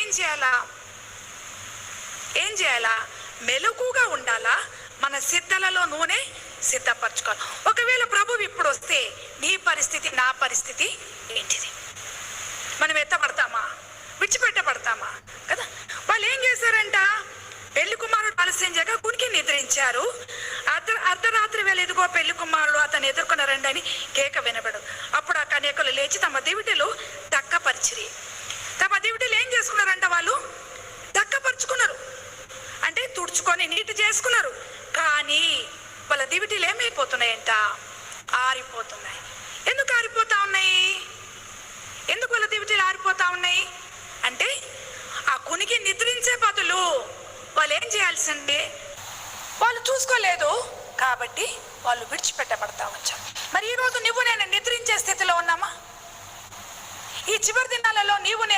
ఏం చేయాలా? మెలకుగా ఉండాలా? మన సిద్ధలలో నూనె సిద్ధపరచుకోవాలి. ఒకవేళ ప్రభువు ఇప్పుడు వస్తే నీ పరిస్థితి, నా పరిస్థితి ఏంటిది? మనం ఎత్తపడతామా? విడిచిపెట్టబడతామా? కదా. వాళ్ళు ఏం చేశారంట? పెళ్లి కుమారుడు ఆలస్యం చేయగా కునికి నిద్రించారు. అర్ధరాత్రి వేళ ఎదుగో పెళ్లి కుమారుడు అతను ఎదుర్కొన్నారండి అని కేక వినబడు. అప్పుడు ఆ కన్యకలు లేచి తమ దివిటిలో దక్కపరిచిరి. తమ దివిటిలో ఏం చేసుకున్నారంట? వాళ్ళు దక్కపరుచుకున్నారు, అంటే తుడుచుకొని నీటి చేసుకున్నారు. కానీ వాళ్ళ దివిటీలు ఏమైపోతున్నాయంట? ఆరిపోతున్నాయి. ఎందుకు ఆరిపోతా ఉన్నాయి? ఎందుకు వాళ్ళ దివిటీలు ఆరిపోతా ఉన్నాయి అంటే, ఆ కునికి నిద్రించే బదులు వాళ్ళు ఏం చేయాల్సిందే? వాళ్ళు చూసుకోలేదు కాబట్టి వాళ్ళు విడిచిపెట్టబడతా వచ్చారు. మరి ఈరోజు నువ్వు నేను నిద్రించే స్థితిలో ఉన్నామా? ఈ చివరి దినాలలో నీవు నేను